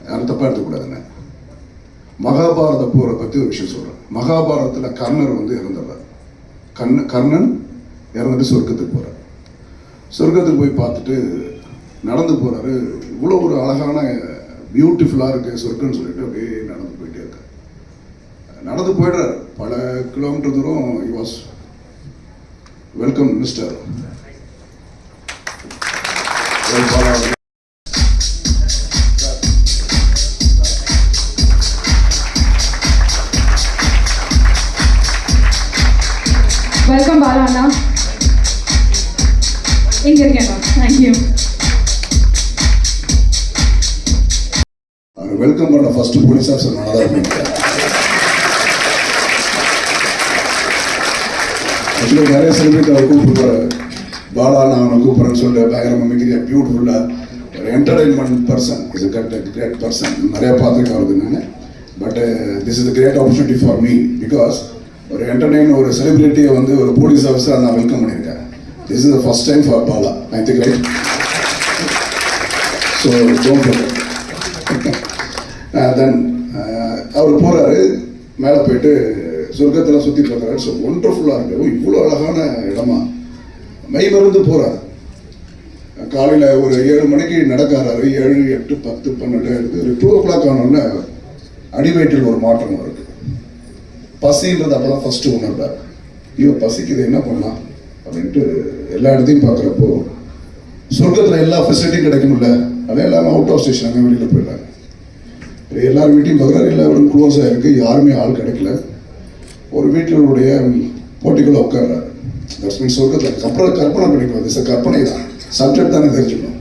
யாரும் தப்பாக எடுத்துக்கூடாதுன்னு. மகாபாரத போரை பற்றி ஒரு விஷயம் சொல்கிறேன். மகாபாரதத்தில் கர்ணர் வந்து இறந்துடுறார். கர்ணன் இறந்துட்டு சொர்க்கத்துக்கு போகிறார். சொர்க்கத்துக்கு போய் பார்த்துட்டு நடந்து போகிறாரு. இவ்வளோ ஒரு அழகான பியூட்டிஃபுல்லாக இருக்குது சொர்க்கம்னு சொல்லிட்டு அப்படியே நடந்து போயிட்டே இருக்கார். நடந்து போயிடுறாரு. பல கிலோமீட்டர் தூரம் he was welcome mister. Welcome Bala அண்ணா. இங்க இருக்கேன். தேங்க்யூ. அவர் வெல்கம் பண்ண ஃபர்ஸ்ட் போலீஸ் ஆஃபீஸர் நான் தான் இருப்பேன். ஆக்சுவலாக நிறைய செலிபிரிட்டி அவர் கூப்பிடுவார். பாலா நான் அவனை கூப்பிட்றேன்னு சொல்லிட்டு பயங்கரமாக மிக பியூட்டிஃபுல்லாக ஒரு entertainment person. Is great person. நிறையா பார்த்துருக்கேன் அவருக்கு நான். But this is great opportunity for me. Because ஒரு என்டர்டெயின் ஒரு செலிபிரிட்டியை வந்து ஒரு போலீஸ் ஆஃபீஸராக நான் வெல்கம் பண்ணியிருக்கேன். This is the first time for Bala. I think right. So then அவர் போகிறாரு. மேலே போயிட்டு சொர்க்கத்தில் சுற்றி பார்க்குறாரு. ஸோ ஒண்டர்ஃபுல்லாக இருக்குது. இவ்வளோ அழகான இடமா மெய் மருந்து போகிறார். காலையில் ஒரு 7 மணிக்கு நடக்கிறாரு. 7, 8, 10, 12 இருக்குது. ஒரு 2 o'clock ஆனோடனே அடிவயிற்றில் ஒரு மாற்றம் வருது. பசின்றது அப்போ தான் ஃபஸ்ட்டு உணர்றார். ஐயோ பசிக்குது, என்ன பண்ணலாம் அப்படின்ட்டு எல்லா இடத்தையும் பார்க்குறப்போ சொர்க்கத்தில் எல்லா ஃபெசிலிட்டியும் கிடைக்கும்ல. அதே எல்லாமே அவுட் ஆஃப் ஸ்டேஷன் அங்கே வெளியில் போயிடுறாங்க. எல்லார் வீட்டையும் பார்க்குறாரு. எல்லாரும் க்ளோஸாக இருக்குது. யாருமே ஆள் கிடைக்கல. ஒரு வீட்டினுடைய போட்டிக்குள்ளே உட்கார்றாரு. தட்ஸ் மீன் சொர்க்கத்தில் அப்புறம் கற்பனை பண்ணிக்குவாங்க. சார் கற்பனை தான், சப்ஜெக்ட் தானே தெரிஞ்சுக்கணும்.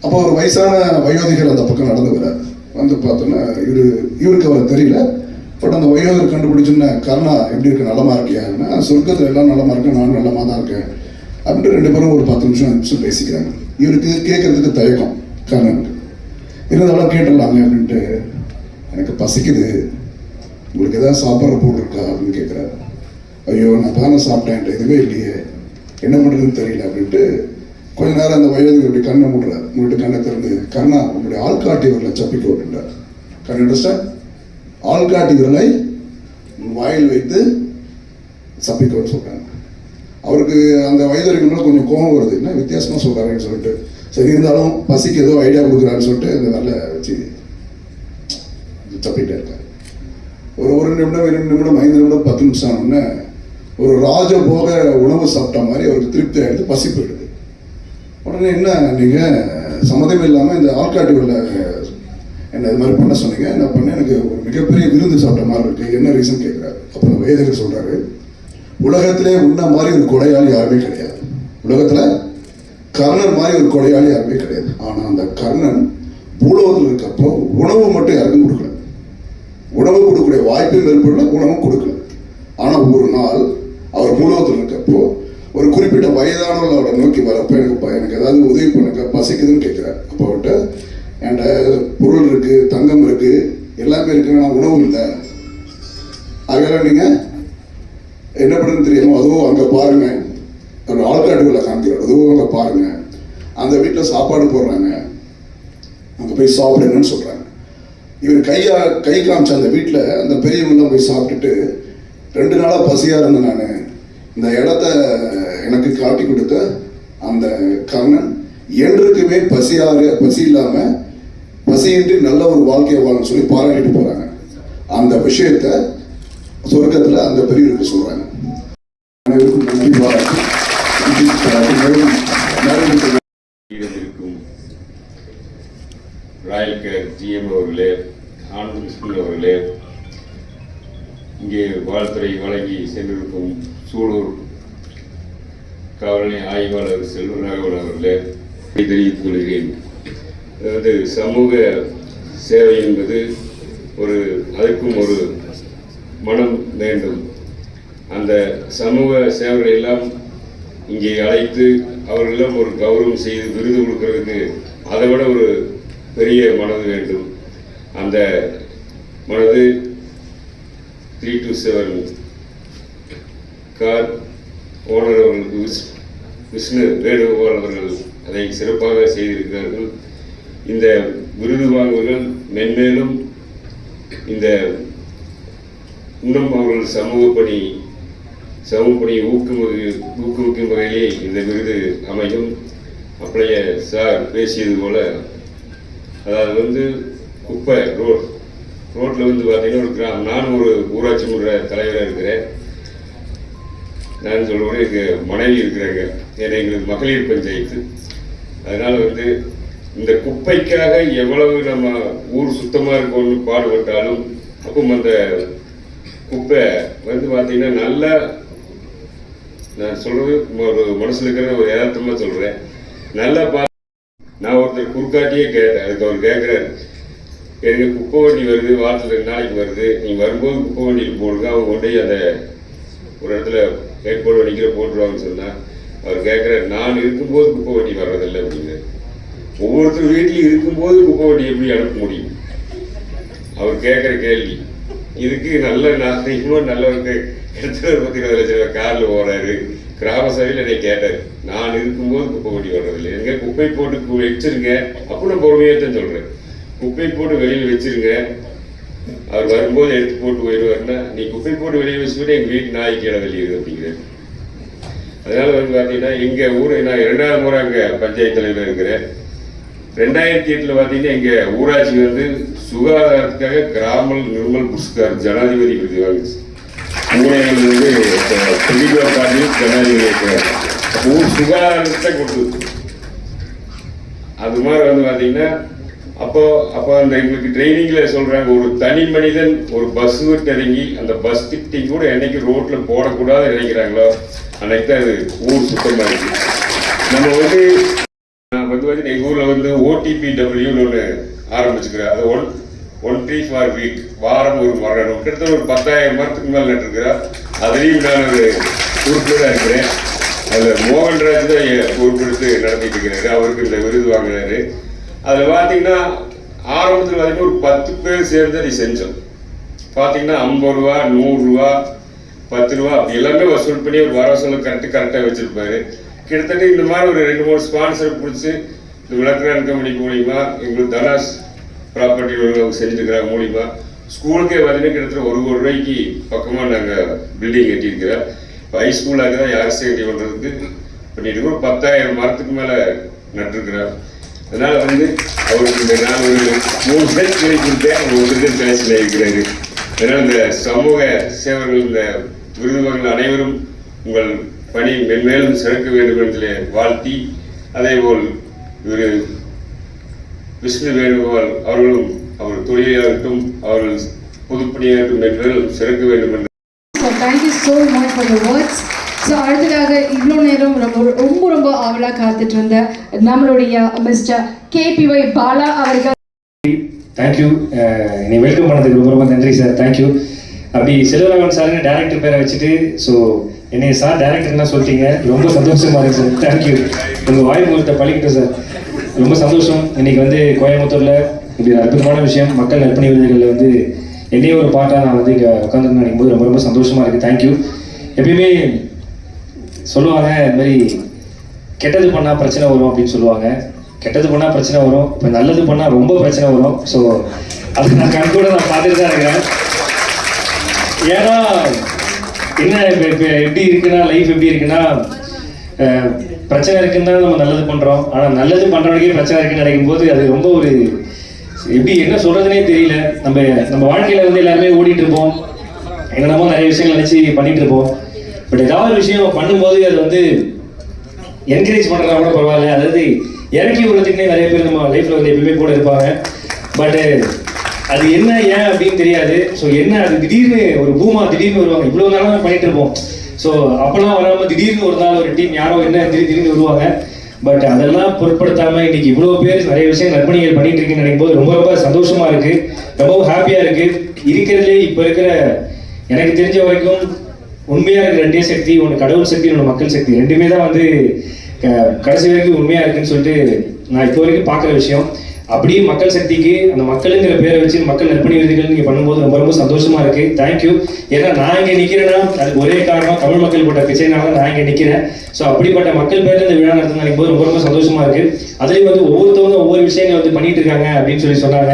அப்போ ஒரு வயசான வயோதிகர் அந்த பக்கம் நடந்து வர்றார். வந்து பார்த்தோன்னா இவருக்கு அவர் தெரியல. பட் அந்த வயோதிகர் கண்டுபிடிச்சுன்னா கர்ணா எப்படி இருக்கு, நலமா இருக்கியாங்கன்னா சொர்க்கத்தில் எல்லாம் நலமா இருக்கேன், நான் நலமாக தான் இருக்கேன் அப்படின்ட்டு 2 பேரும் ஒரு 10 நிமிஷம் பேசிக்கிறாங்க. இவருக்கு கேட்கறதுக்கு தயக்கம் கர்ணனுக்கு. இருந்தாலும் கேட்டுடலாங்க அப்படின்ட்டு, எனக்கு பசிக்குது, உங்களுக்கு எதாவது சாப்பிட்ற பொருள் இருக்கா அப்படின்னு கேட்குறாரு. ஐயோ நான் தானே சாப்பிட்டேன், எதுவுமே இல்லையே, என்ன பண்ணுறதுன்னு தெரியல அப்படின்ட்டு கொஞ்ச நேரம் அந்த வயோதிகர் இப்படி கண்ணை மூடுறாரு. மூடிட்டு கண்ணை திறந்து, கர்ணா உங்களுடைய ஆள்காட்டி விரலை சப்பிக்கோ அப்படின்றார். கண்ணு ஆள்காட்டி விரலை வாயில் வைத்து சப்பிக்கோன்னு சொல்கிறாங்க. அவருக்கு அந்த வயதிற்கு கொஞ்சம் கோபம் வருது. என்ன வித்தியாசமாக சொல்கிறாருன்னு சொல்லிட்டு, சரி இருந்தாலும் பசிக்கு ஏதோ ஐடியா கொடுக்குறாருன்னு சொல்லிட்டு அந்த நல்ல வச்சு சப்பிட்டே இருக்காரு. ஒரு 1 நிமிடம் 2 நிமிடம் 5 நிமிடம் 10 நிமிஷம் ஆனோடனே ஒரு ராஜபோக உணவு சாப்பிட்ட மாதிரி அவருக்கு திருப்தி ஆகிடுது. பசி போயிடுது. உடனே என்ன நீங்கள் சம்மதமே இல்லாமல் இந்த ஆள்காட்டி உள்ள என்ன இது மாதிரி பண்ண சொன்னீங்க, என்ன பண்ண எனக்கு ஒரு மிகப்பெரிய விருந்து சாப்பிட்ட மாதிரி இருக்குது, என்ன ரீசன் கேட்குறாரு. அப்புறம் வயதிற்கு சொல்கிறாரு, உலகத்திலே உன்ன மாதிரி ஒரு கொடையாளி யாருமே கிடையாது. உலகத்தில் கர்ணன் மாதிரி ஒரு கொடையாளி யாருமே கிடையாது. ஆனால் அந்த கர்ணன் பூலோகத்தில் இருக்கப்போ உணவு மட்டும் யாருக்கும் கொடுக்கல. உணவு கொடுக்கக்கூடிய வாய்ப்பையும் ஏற்படல, உணவும் கொடுக்கல. ஆனால் ஒரு நாள் அவர் பூலோகத்தில் இருக்கப்போ ஒரு குறிப்பிட்ட வயதானவர்களோட நோக்கி வரப்போ எனக்கு ஏதாவது உதவி பண்ணுங்க, பசிக்குதுன்னு கேட்குறாரு. அப்போ அவர்கிட்ட என்கிட்ட பொருள் இருக்குது, தங்கம் இருக்குது, எல்லாமே இருக்குது, ஆனால் உணவு இல்லை. அதெல்லாம் நீங்கள் என்ன பண்ணுன்னு தெரியாமோ அதுவும் அங்கே பாருங்க, ஒரு ஆள்காட்டுகளை காமிக்கிறார், அதுவும் அங்கே பாருங்க, அந்த வீட்டில் சாப்பாடு போடுறாங்க, அங்கே போய் சாப்பிடுங்கன்னு சொல்கிறாங்க. இவர் கை காமிச்ச அந்த வீட்டில் அந்த பெரியவங்களாம் போய் சாப்பிட்டுட்டு 2 நாளாக பசியாக இருந்தேன் நான், இந்த இடத்த எனக்கு காட்டி கொடுத்த அந்த கர்ணன் என்றுக்குமே பசி இல்லாமல் பசியின்றி நல்ல ஒரு வாழ்க்கையை வாழன்னு சொல்லி பாராட்டிட்டு போகிறாங்க. அந்த விஷயத்த சொர்க்கத்தில் அந்த பெரியவருக்கு சொல்கிறாங்க. அனைவருக்கும் நன்றி. ராயல் கேர் GM அவர்களே, ஆனந்த் விஷ்ணு அவர்களே, இங்கே வாழ்த்துறை வழங்கி சென்றிருக்கும் சூலூர் காவல்நிலைய ஆய்வாளர் செல்வராகவன் அவர்களே தெரிவித்துக் கொள்கிறேன். அதாவது சமூக சேவை என்பது அதற்கும் ஒரு மனம் வேண்டும். அந்த சமூக சேவைகள் எல்லாம் இங்கே அழைத்து அவர்களெல்லாம் ஒரு கௌரவம் செய்து விருது கொடுக்கறதுக்கு அதை விட ஒரு பெரிய மனது வேண்டும். அந்த மனது 327 கார் ஓனர் அவர்களுக்கு விஷ்ணு வேணுகோபால் அவர்கள் அதை சிறப்பாக செய்திருக்கிறார்கள். இந்த விருது வாங்குவர்கள் மென்மேலும் இந்த இன்னும் அவர்கள் சமூக பணியை ஊக்குவிக்கும் வகையிலே இந்த விருது அமையும். அப்படியே சார் பேசியது போல, அதாவது குப்பை ரோட்டில் பார்த்தீங்கன்னா ஒரு கிராமம், நானும் ஒரு ஊராட்சி மன்ற தலைவராக இருக்கிறேன். நான் சொல்லுவேன், எங்கள் மனைவி இருக்கிறாங்க, ஏன்னா எங்களுக்கு மகளிர் பஞ்சாயத்து. அதனால் இந்த குப்பைக்காக எவ்வளவு நம்ம ஊர் சுத்தமாக இருக்கணும்னு பாடுபட்டாலும் அப்போ அந்த குப்பை பார்த்தீங்கன்னா நல்லா, நான் சொல்கிறது ஒரு மனசில் இருக்கிற ஒரு யதார்த்தமாக சொல்கிறேன், நல்லா நான் ஒருத்தர் குறுக்காட்டியே கேட்டேன். அதுக்கு அவர் கேட்குறாரு, எனக்கு குப்பை வண்டி வருது, வாரத்தில் 2 நாளைக்கு வருது, நீங்கள் வரும்போது குப்பை வண்டியில் போடுங்க, அவங்க கொண்டு அதை ஒரு இடத்துல ஏற்பாடு வண்டிக்கிற போட்டுருவாங்கன்னு சொன்னால், அவர் கேட்குறாரு, நான் இருக்கும்போது குப்பை வண்டி வர்றதில்லை அப்படின்னு. ஒவ்வொருத்தர் வீட்லையும் இருக்கும்போது குப்பை வண்டி எப்படி அனுப்ப முடியும்? அவர் கேட்குற கேள்வி இதுக்கு நல்ல நல்லவருக்கு எடுத்துகிட்டு 20 லட்சம் காரில் போகிறாரு. கிராம சபையில் என்னை கேட்டார், நான் இருக்கும்போது குப்பை வண்டி வர்றதில்லை, எங்கே குப்பை போட்டு வச்சிருங்க. அப்போ நான் பொறுமையாக தான் சொல்கிறேன், குப்பை போட்டு வெளியில் வச்சிருங்க, அவர் வரும்போது எடுத்து போட்டு போயிடுவாருன்னா, நீ குப்பை போட்டு வெளியே வச்சுட்டு எங்கள் வீட்டு நாய்க்கு இடம் வெளியிடுது அப்படிங்கிறேன். அதனால் பார்த்தீங்கன்னா எங்கள் ஊர், நான் 2வது முறை அங்கே பஞ்சாயத்து தலைவர் இருக்கிறேன். 2008 பார்த்தீங்கன்னா எங்கள் ஊராட்சி சுகாதாரத்துக்காக கிராமல் நிர்மல் புரஸ்கார் ஜனாதிபதி விருது வாங்கிச்சு. ஜனாதிபதி இருக்கிறார். ஊர் சுகாதாரத்தை கொடுத்து அது மாதிரி பார்த்தீங்கன்னா அப்போ அந்த எங்களுக்கு ட்ரைனிங்கில் சொல்கிறாங்க, ஒரு தனி மனிதன் ஒரு பஸ் விட்டு இறங்கி அந்த பஸ் டிக்கெட்டிங் கூட என்னைக்கு ரோட்டில் போடக்கூடாது நினைக்கிறாங்களோ அன்னைக்கு தான் அது ஊர் சுத்தமாக இருக்குது. நம்ம எங்கள் ஊரில் OTPWன்னு ஒன்று ஆரம்பிச்சுக்கிறேன். அது ஒன் ட்ரீ ஃபார் வீக், வாரம் ஒரு மரம், கிட்டத்தட்ட ஒரு 10,000 மரத்துக்கு மேலே நட்டுருக்கிறேன். அதுலேயும் நான் ஒரு உறுப்பினராக இருக்கிறேன். அதில் மோகன்ராஜ் தான் பொறுப்பெடுத்து நடத்திட்டு இருக்கிறாரு, அவருக்கு இந்த விருது வாங்கினாரு. அதில் பார்த்தீங்கன்னா ஆரம்பத்தில் பார்த்தீங்கன்னா ஒரு 10 பேர் சேர்ந்து அதை செஞ்சோம். பார்த்தீங்கன்னா 50 ரூபா, 100 ரூபா, 10 ரூபா அப்படி எல்லாமே வசூல் பண்ணி ஒரு வரவசூலை கரெக்டாக வச்சுருப்பாரு. கிட்டத்தட்ட இந்த மாதிரி ஒரு 2-3 ஸ்பான்சரை பிடிச்சி இந்த விளக்குறான் கம்பெனி மூலிமா, எங்களுக்கு தனாஸ் ப்ராப்பர்ட்டி அவங்க செஞ்சுருக்கிறாங்க மூலிமா, ஸ்கூலுக்கே பார்த்தீங்கன்னா கிட்டத்தட்ட 1 கோடி ரூபாய்க்கு பக்கமாக நாங்கள் பில்டிங் கட்டியிருக்கிறோம். இப்போ ஹைஸ்கூலாக தான் யார் சேஃப்டி பண்ணுறதுக்கு பண்ணிட்டு ஒரு 10,000 மரத்துக்கு மேலே நட்டுருக்குறோம். அதனால் அவருக்கு இந்த நான் ஒரு 3 பேர் சொல்லி கொடுத்தேன், அவர் 1 பேர் கலைச்சில் இருக்கிறாரு. அதனால் இந்த சமூக சேவர்கள், இந்த விருதுகள் அனைவரும் உங்கள் பணி மென்மேலும் சிறக்க வேண்டும் என்று வாழ்த்தி, அதேபோல் இவர் விஷ்ணு வேணுகோபால் அவர்களும் அவர் தொழிலாகட்டும், அவர்கள் பொதுப்பணியாகட்டும் மென்மேலும் சிறக்க வேண்டும் என்று. Thank you so much for your words. So அடுத்ததாக இவ்வளோ நேரம் ரொம்ப ஆவலாக காத்துட்டு இருந்த நம்மளுடைய மிஸ்டர் KPY பாலா அவர்கள். தேங்க்யூ, என்னை வெல்கம் பண்ணதுக்கு ரொம்ப நன்றி சார், தேங்க்யூ. அப்படி செல்வராகவன் சாருங்க டேரக்டர் பேரை வச்சுட்டு என்னை சார் டேரக்டர்னா சொல்லிட்டீங்க, ரொம்ப சந்தோஷமா இருக்கு சார், தேங்க்யூ. உங்கள் வாய் மூலத்தை பழிக்கிட்டோம் சார், ரொம்ப சந்தோஷம். இன்னைக்கு கோயம்புத்தூரில் இப்படி அற்புதமான விஷயம், மக்கள் நற்பணி விருதுகளில் என்னையே ஒரு பாட்டாக நான் இங்கே உட்காந்து நினைக்கும் போது ரொம்ப சந்தோஷமாக இருக்குது, தேங்க்யூ. எப்பயுமே சொல்லுவாங்க இந்த மாதிரி கெட்டது பண்ணால் பிரச்சனை வரும் அப்படின்னு சொல்லுவாங்க. கெட்டது பண்ணால் பிரச்சனை வரும், இப்போ நல்லது பண்ணால் ரொம்ப பிரச்சனை வரும். ஸோ அது நான் கண்கூட பார்த்துட்டு தான் இருக்கிறேன். ஏன்னா என்ன இப்போ எப்படி இருக்குன்னா, லைஃப் எப்படி இருக்குன்னா, பிரச்சனை இருக்குன்னு தான் நம்ம நல்லது பண்ணுறோம். ஆனால் நல்லது பண்ணுறவனுக்கே பிரச்சனை இருக்குன்னு நினைக்கும் போது அது ரொம்ப ஒரு எப்படி என்ன சொல்கிறதுனே தெரியல. நம்ம வாழ்க்கையில் எல்லாருமே ஓடிட்டு இருப்போம், என்னென்னமோ நிறைய விஷயங்கள் நினச்சி பண்ணிட்டு இருப்போம். பட் ஏதாவது விஷயம் பண்ணும்போது அது என்கரேஜ் பண்ணுறதா கூட பரவாயில்ல, அதாவது இறக்கி விடுறதுக்குன்னே நிறைய பேர் நம்ம லைஃப்பில் எப்பயுமே கூட இருப்பாங்க. பட்டு அது என்ன ஏன் அப்படின்னு தெரியாது. ஸோ என்ன அது திடீர்னு ஒரு பூமா திடீர்னு வருவாங்க. இவ்வளோ நாளாக பண்ணிட்டு இருப்போம். ஸோ அப்போல்லாம் வராமல் திடீர்னு ஒரு நாள் ஒரு டீம் யாரோ என்ன திடீர்னு வருவாங்க. பட் அதெல்லாம் பொருட்படுத்தாமல் இன்னைக்கு இவ்வளோ பேர் நிறைய விஷயம் நற்பணிகள் பண்ணிட்டு இருக்குன்னு நினைக்கும் போது ரொம்ப சந்தோஷமா இருக்கு, ரொம்ப ஹாப்பியாக இருக்கு. இருக்கிறதுலே இப்போ இருக்கிற எனக்கு தெரிஞ்ச வரைக்கும் உண்மையாக இருக்கிற 2 சக்தி, ஒன்று கடவுள் சக்தி, ஒன்று மக்கள் சக்தி, ரெண்டுமே தான் கடைசி வரைக்கும் உண்மையாக இருக்குன்னு சொல்லிட்டு நான் இப்போ வரைக்கும் பார்க்குற விஷயம். அப்படியே மக்கள் சக்திக்கு அந்த மக்களுங்கிற பேரை வச்சு மக்கள் நற்பணி விருதுகள் நீங்கள் பண்ணும்போது ரொம்ப ரொம்ப சந்தோஷமா இருக்கு. தேங்க்யூ. ஏன்னா நான் இங்கே நிற்கிறேன்னா அதுக்கு ஒரே காரணம் தமிழ் மக்கள் போட்ட பிச்சைனால நான் இங்கே நிற்கிறேன். ஸோ அப்படிப்பட்ட மக்கள் பேரில் இந்த விழா நடத்துன்னு நினைக்கும் போது ரொம்ப ரொம்ப சந்தோஷமா இருக்கு. அதுலேயும் வந்து ஒவ்வொருத்தவங்க ஒவ்வொரு விஷயங்கள் வந்து பண்ணிட்டு இருக்காங்க அப்படின்னு சொன்னாங்க.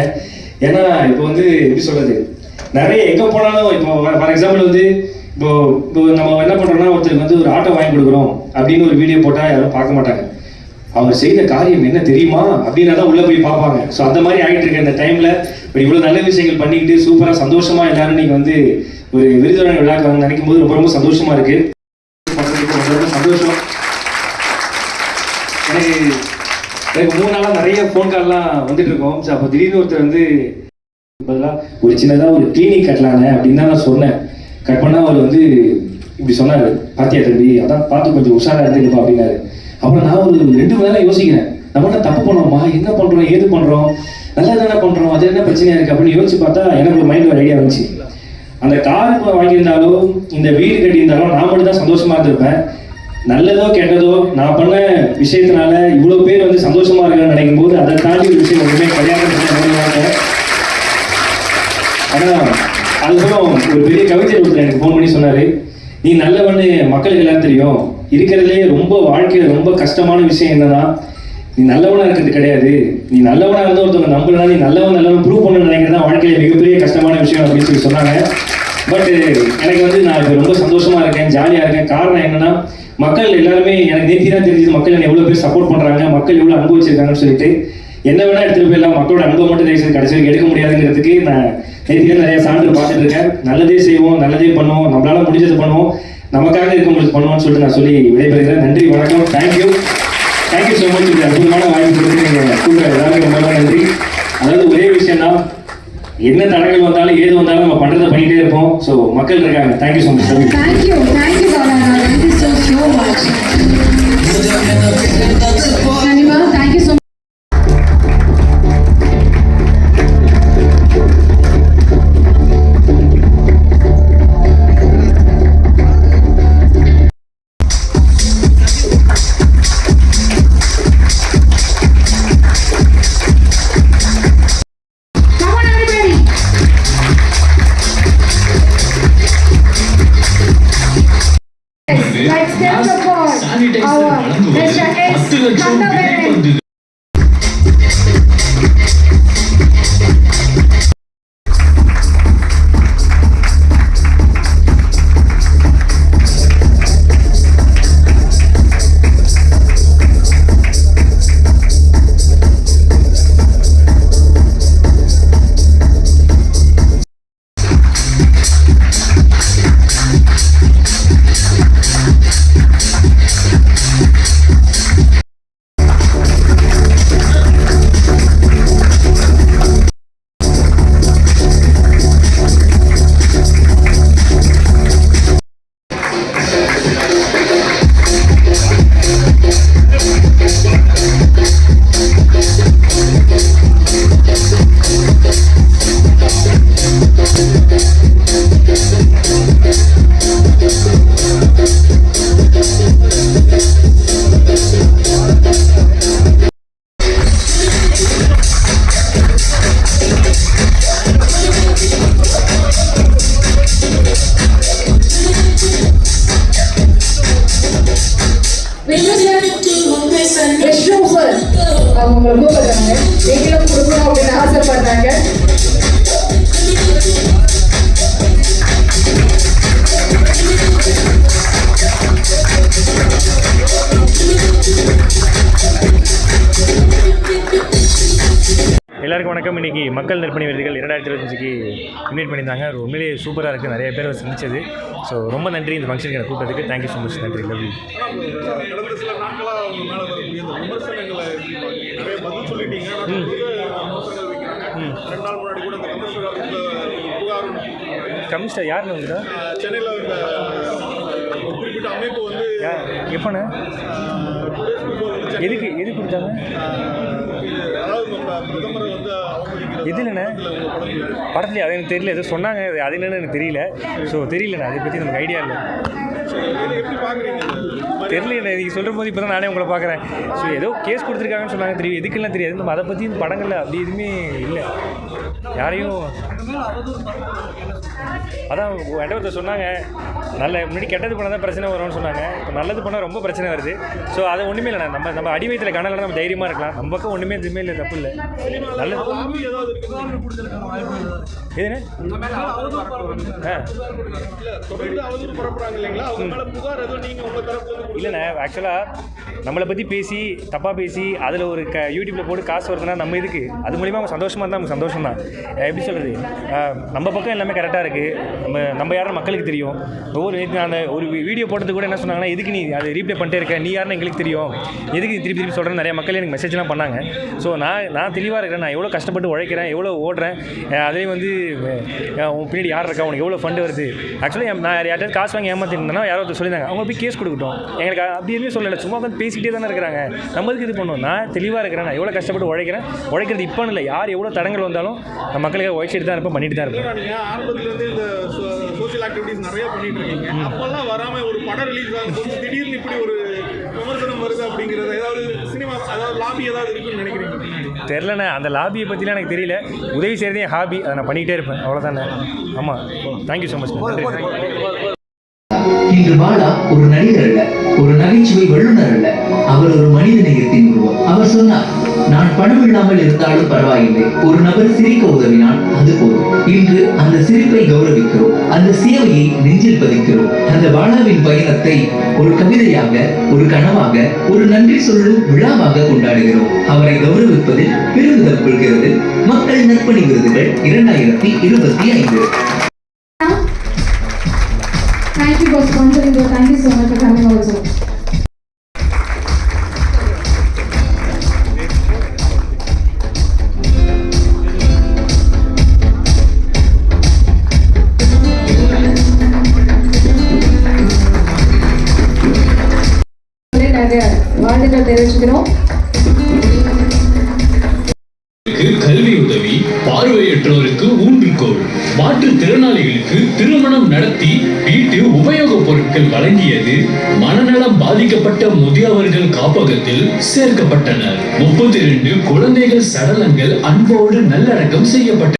ஏன்னா இப்போ வந்து எப்படி சொல்றது, நிறைய எங்கே போனாலும் இப்போ ஃபார் எக்ஸாம்பிள் வந்து இப்போ நம்ம என்ன பண்ணுறோம்னா ஒருத்தருக்கு வந்து ஒரு ஆட்டோ வாங்கி கொடுக்குறோம் அப்படின்னு ஒரு வீடியோ போட்டால் யாரும் பார்க்க மாட்டாங்க. அவர் செய்த காரியம் என்ன தெரியுமா அப்படின்னா தான் உள்ள போய் பார்ப்பாங்க. ஸோ அந்த மாதிரி ஆகிட்டு இருக்க இந்த டைம்ல இப்போ இவ்வளோ நல்ல விஷயங்கள் பண்ணிக்கிட்டு சூப்பராக சந்தோஷமா எல்லாரும் நீங்கள் வந்து ஒரு விருதுரான விழாக்க வந்து நினைக்கும் போது ரொம்ப ரொம்ப சந்தோஷமா இருக்கு. ரொம்ப சந்தோஷம். எனக்கு 3 நாளாக நிறைய ஃபோன் கால்லாம் வந்துட்டு இருக்கோம். ஸோ அப்போ திடீர்னு ஒருத்தர் வந்து பதிலாக ஒரு சின்னதாக ஒரு கிளினிக் கட்டலானே அப்படின்னு தான் நான் சொன்னேன். கட் பண்ணால் அவர் வந்து இப்படி சொன்னார், பாத்தியா தம்பி அதான் பார்த்து கொஞ்சம் உஷாராக இருந்துருப்பா அப்படின்னாரு. அப்புறம் நான் ஒரு 2 மணி நேரம் யோசிக்கிறேன், நம்ம என்ன தப்பு பண்ணுவோமா, என்ன பண்ணுறோம், ஏது பண்ணுறோம், நல்லா தானே பண்ணுறோம், அது என்ன பிரச்சனையாக இருக்குது அப்படின்னு யோசிச்சு பார்த்தா எனக்கு ஒரு மைண்ட் ஒரு ஐடியா வந்துச்சு. அந்த கார் வாங்கியிருந்தாலும் இந்த வீடு கட்டியிருந்தாலும் நான் மட்டும் தான் சந்தோஷமாக இருந்திருப்பேன். நல்லதோ கெட்டதோ நான் பண்ண விஷயத்தினால இவ்வளோ பேர் வந்து சந்தோஷமாக இருக்குன்னு நினைக்கும் போது அதை தாண்டி ஒரு விஷயம் ஒன்றுமே கிடையாது. ஆனால் அதுக்கப்புறம் ஒரு பெரிய கவிஞர் ஒருத்தர் எனக்கு ஃபோன் பண்ணி சொன்னார், நீ நல்லவன்னு மக்களுக்கு எல்லாம் தெரியும், இருக்கிறதுலே ரொம்ப வாழ்க்கையில் ரொம்ப கஷ்டமான விஷயம் என்னன்னா நீ நல்லவனா இருக்கிறது கிடையாது, நீ நல்லவனா இருந்து ஒருத்தவங்க நம்பலனா நீ நல்லவன் ப்ரூவ் பண்ணணும்னு நினைக்கிறதா வாழ்க்கையில மிகப்பெரிய கஷ்டமான விஷயம் அப்படின்னு சொன்னாங்க. பட் எனக்கு வந்து நான் இப்போ ரொம்ப சந்தோஷமா இருக்கேன், ஜாலியா இருக்கேன். காரணம் என்னன்னா மக்கள் எல்லாருமே எனக்கு நேற்று தான் தெரிஞ்சது, மக்கள் என்ன எவ்வளோ பேர் சப்போர்ட் பண்றாங்க, மக்கள் எவ்வளோ அன்பு வச்சிருக்காங்கன்னு சொல்லிட்டு என்ன வேணா எடுத்துட்டு போயிடலாம், மக்களோட அன்பை மட்டும் தயவுசெய்து கடைசி வரைக்கும் எடுக்க முடியாதுங்கிறதுக்கு நான் நேற்று நிறைய சான்று பார்த்துட்டு இருக்கேன். நல்லதே செய்வோம், நல்லதே பண்ணுவோம், நம்மளால முடிஞ்சது பண்ணுவோம், நமக்காக இருக்கும்போது பண்ணுவோம்னு சொல்லிட்டு நான் சொல்லி விடைபெறுகிறேன். நன்றி, வணக்கம், தேங்க்யூ ஸோ மச். இந்த அற்புதமான வாய்ப்பு கொடுத்து நீங்கள் கூப்பிட்ற எல்லாருக்கும் ரொம்ப நன்றி. அதாவது ஒரே விஷயம் தான், என்ன தடங்கள் வந்தாலும் ஏது வந்தாலும் நம்ம பண்ணுறதை பண்ணிகிட்டே இருப்போம். ஸோ மக்கள் இருக்காங்க. Thank you so much. Thank you Bala, thank you so much. கண்டிப்பா thank you so much. Let's step forward. Our Mr. S. Kandaveran. அவங்க கூப்பிடுறாங்க, நீங்களும் கொடுக்கணும் அப்படின்னு ஆசைப்படுறாங்க. எல்லாருக்கும் வணக்கம். இன்றைக்கி மக்கள் நற்பணி விருதுகள் 2025க்கு இன்வைட் பண்ணியிருந்தாங்க. ஒரு உண்மையிலேயே சூப்பராக இருக்குது, நிறைய பேர் சந்திச்சது. ஸோ ரொம்ப நன்றி இந்த ஃபங்க்ஷனுக்கு எனக்கு கூப்பிட்டதுக்கு. Thank you so much. நன்றி. Love you. கடந்த சில நாட்களாக அவங்க மேலே வரக்கூடிய இந்த விமர்சனங்களை நிறைய பதில் சொல்லிட்டீங்க. விமர்சனங்கள் வைக்கிறாங்க. 2 நாள் முன்னாடி கூட இந்த கமிஷனர் யாருன்னு வந்துடா சென்னையில் இந்த குறிப்பிட்ட அமைப்பு வந்து எப்போண்ணே எதுக்கு கொடுத்தாங்க? அதாவது பிரதமரை வந்து அவமதிக்கிறது இது இல்லைண்ணே படத்துலேயே அது எனக்கு தெரியல, எதுவும் சொன்னாங்க, அது என்னன்னு எனக்கு தெரியல. ஸோ தெரியலண்ணே, அதை பற்றி நமக்கு ஐடியா இல்லை. எப்படி பார்க்குறீங்க? தெரியல, நீங்கள் சொல்கிற போது இப்போ தான் நானே உங்களை பார்க்குறேன். ஸோ ஏதோ கேஸ் கொடுத்துருக்காங்கன்னு சொன்னாங்க, தெரியும் எதுக்குலாம் தெரியாது. நம்ம அதை பற்றி இந்த படங்களில் அப்படி எதுவுமே இல்லை. யாரையும் அதான் என்கிட்ட சொன்னாங்க, நல்ல முன்னாடி கெட்டது பண்ணால் தான் பிரச்சனை வரும்னு சொன்னாங்க. இப்போ நல்லது பண்ணால் ரொம்ப பிரச்சனை வருது. ஸோ அது ஒன்றுமே இல்லை, நம்ம அடிவயத்தில் கணலில் நம்ம தைரியமாக இருக்கலாம். நம்ம பக்கம் ஒன்றுமே எதுவுமே இல்லை, தப்பு இல்லை. நல்லது எதுன்னு இல்லைண்ணே, ஆக்சுவலாக நம்மளை பற்றி பேசி தப்பாக பேசி அதில் ஒரு யூடியூப்பில் போட்டு காசு வருதுன்னா நம்ம இதுக்கு அது மூலிமா அவங்க சந்தோஷமாக இருந்தால் நமக்கு சந்தோஷம் தான். எப்படி சொல்கிறது, நம்ம பக்கம் எல்லாமே கரெக்டாக இருக்குது. நம்ம யாருன்னு மக்களுக்கு தெரியும். அந்த ஒரு வீடியோ போட்டது கூட என்ன சொன்னாங்கன்னா, எதுக்கு நீ அதை ரீப்ளே பண்ணிட்டே இருக்க, நீ யாருன்னு எங்களுக்கு தெரியும், எதுக்கு நீ திருப்பி திருப்பி சொல்கிறேன், நிறைய மக்கள் எனக்கு மெசேஜ்லாம் பண்ணாங்க. ஸோ நான் தெளிவாக இருக்கிறேன், நான் எவ்வளோ கஷ்டப்பட்டு உழைக்கிறேன், எவ்வளோ ஓடுறேன், அதையும் வந்து உன் பின்னாடி யார் இருக்கா, உனக்கு எவ்வளோ ஃபண்டு வருது. ஆக்சுவலி நான் யார்கிட்ட காசு வாங்கி ஏமாற்றிருந்தேன்னா யாரோ ஒருத்தர் சொல்லியிருந்தாங்க, அவங்க போய் கேஸ் கொடுக்கட்டும். எங்களுக்கு அப்படி எதுவுமே சொல்லலை, சும்மா வந்து பேசிக்கிட்டே தானே இருக்கிறாங்க. நம்மளுக்கு இது பண்ணுவோம். நான் தெளிவாக இருக்கிறேன், நான் எவ்வளோ கஷ்டப்பட்டு உழைக்கிறது இப்போன்னு இல்லை, யார் எவ்வளோ தடங்கள் வந்தாலும் நான் மக்களுக்காக உழைச்சிட்டு தான் இருப்பேன், பண்ணிட்டு தான் இருப்பேன். நீங்கள் ஆரம்பத்துலேருந்து இந்த சோஷியல் ஆக்டிவிட்டீஸ் நிறைய பண்ணிட்டு இருக்கீங்க. அப்போல்லாம் வராமல் ஒரு படம் ரிலீஸ் ஆகும்போது திடீர்னு இப்படி ஒரு விமர்சனம் வருது அப்படிங்கிறது ஏதாவது சினிமா அதாவது லாபி ஏதாவது இருக்குன்னு நினைக்கிறீங்க? தெரிலண்ணே, அந்த லாபியை பற்றிலாம் எனக்கு தெரியல. உதவி செய்கிறதே என் ஹாபி, அதை நான் பண்ணிக்கிட்டே இருப்பேன், அவ்வளோதானே. ஆமாம், தேங்க்யூ ஸோ மச். நன்றி. இன்று பாலா ஒரு நடிகர் அல்ல, ஒரு நகைச்சுவை வல்லுநர் அல்ல, அவர் ஒரு மனித நேயத்தின் உருவம். அவர் சொன்னார், நான் பணம் இல்லாமல் இருந்தாலும் பரவாயில்லை, ஒரு நபர் சிரிக்க உதவினால் அது போதும். இன்று அந்த சிரிப்பை கௌரவிக்கிறோம், அந்த சேவையை நெஞ்சில் பதிக்கிறோம். அந்த பாலாவின் பயணத்தை ஒரு கவிதையாக, ஒரு கனவாக, ஒரு நன்றி சொல்லும் விழாவாக கொண்டாடுகிறோம். அவரை கௌரவிப்பதில் பெருமிதம் கொள்கிறது மக்கள் நற்பணி விருதுகள் 2025. Thank you for sponsoring it. Thank you so much for coming also. வாழ்த்துக்கள் தெரிவிச்சுக்கிறோம். கல்வி உதவி, பார்வையற்றோருக்கு ஊன்றுகோல், மாற்றுத்திறனாளிகளுக்கு திருமணம் நடத்தி வீட்டு உபயோகப் பொருட்கள் வழங்கியது. மனநலம் பாதிக்கப்பட்ட முதியவர்கள் காப்பகத்தில் சேர்க்கப்பட்டனர். 32 குழந்தைகள் சடலங்கள் அன்போடு நல்லடக்கம் செய்யப்பட்டன.